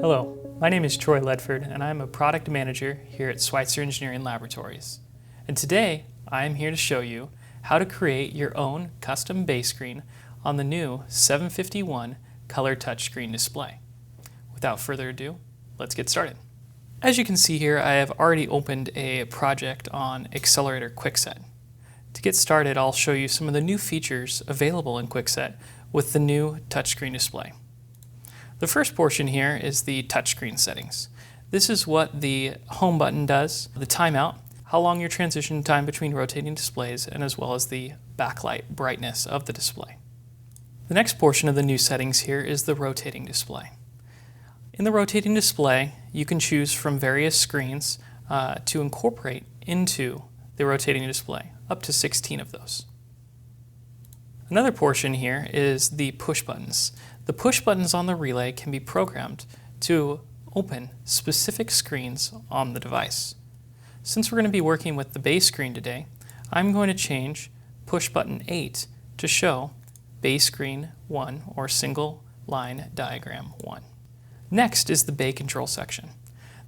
Hello, my name is Troy Ledford and I'm a product manager here at Schweitzer Engineering Laboratories. And today I am here to show you how to create your own custom base screen on the new 751 color touchscreen display. Without further ado, let's get started. As you can see here, I have already opened a project on Accelerator QuickSet. To get started, I'll show you some of the new features available in QuickSet with the new touchscreen display. The first portion here is the touchscreen settings. This is what the home button does, the timeout, how long your transition time between rotating displays, and as well as the backlight brightness of the display. The next portion of the new settings here is the rotating display. In the rotating display, you can choose from various screens to incorporate into the rotating display, up to 16 of those. Another portion here is the push buttons. The push buttons on the relay can be programmed to open specific screens on the device. Since we're going to be working with the base screen today, I'm going to change push button 8 to show base screen 1 or single line diagram 1. Next is the bay control section.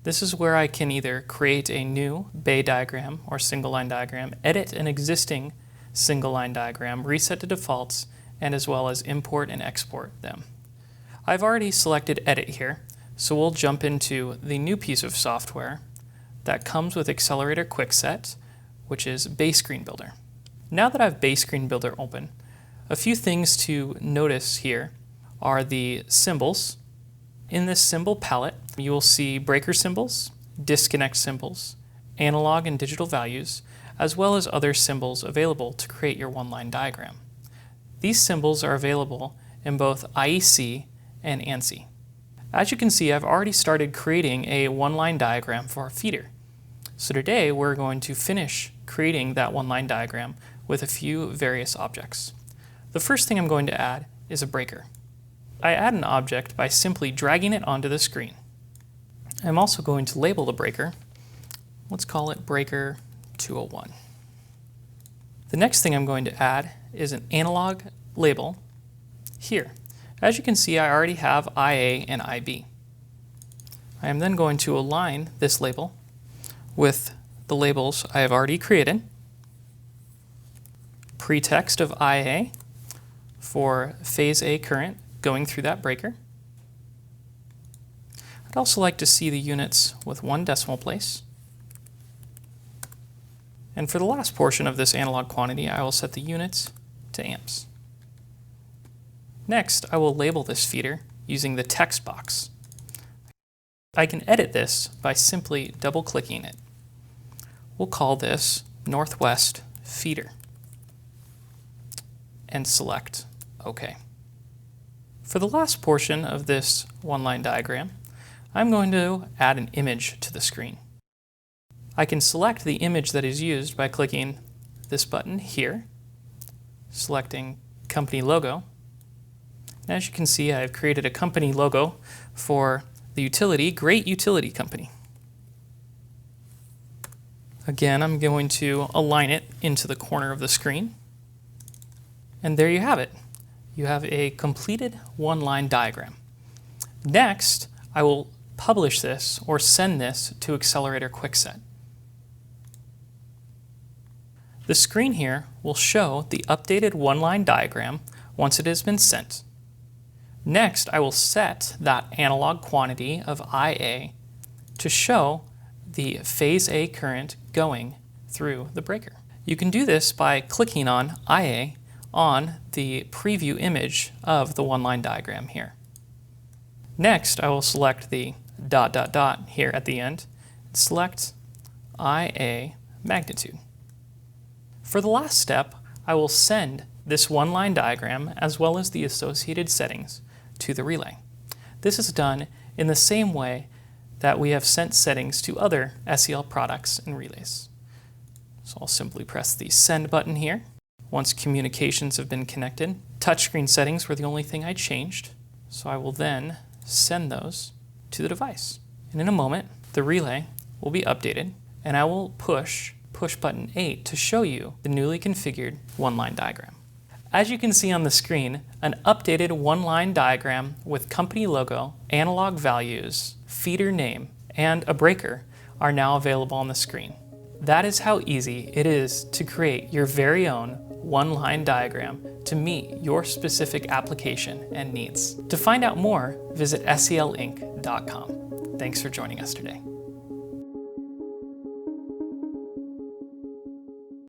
This is where I can either create a new bay diagram or single line diagram, edit an existing single line diagram, reset the defaults, and as well as import and export them. I've already selected edit here, so we'll jump into the new piece of software that comes with Accelerator QuickSet, which is Base Screen Builder. Now that I have Base Screen Builder open, a few things to notice here are the symbols. In this symbol palette, you will see breaker symbols, disconnect symbols, analog and digital values, as well as other symbols available to create your one-line diagram. These symbols are available in both IEC and ANSI. As you can see, I've already started creating a one-line diagram for our feeder. So today we're going to finish creating that one-line diagram with a few various objects. The first thing I'm going to add is a breaker. I add an object by simply dragging it onto the screen. I'm also going to label the breaker. Let's call it breaker 201. The next thing I'm going to add is an analog label here. As you can see, I already have IA and IB. I am then going to align this label with the labels I have already created. Pretext of IA for phase A current going through that breaker. I'd also like to see the units with 1 decimal place. And for the last portion of this analog quantity, I will set the units to amps. Next, I will label this feeder using the text box. I can edit this by simply double-clicking it. We'll call this Northwest Feeder and select OK. For the last portion of this one-line diagram, I'm going to add an image to the screen. I can select the image that is used by clicking this button here, selecting company logo. And as you can see, I've created a company logo for the utility, Great Utility Company. Again, I'm going to align it into the corner of the screen. And there you have it. You have a completed one-line diagram. Next, I will publish this or send this to Accelerator QuickSet. The screen here will show the updated one-line diagram once it has been sent. Next, I will set that analog quantity of IA to show the phase A current going through the breaker. You can do this by clicking on IA on the preview image of the one-line diagram here. Next, I will select the ... here at the end and select IA magnitude. For the last step, I will send this one-line diagram as well as the associated settings to the relay. This is done in the same way that we have sent settings to other SEL products and relays. So I'll simply press the send button here. Once communications have been connected, touchscreen settings were the only thing I changed, so I will then send those to the device. And in a moment, the relay will be updated and I will push button 8 to show you the newly configured one-line diagram. As you can see on the screen, an updated one-line diagram with company logo, analog values, feeder name, and a breaker are now available on the screen. That is how easy it is to create your very own one-line diagram to meet your specific application and needs. To find out more, visit selinc.com. Thanks for joining us today.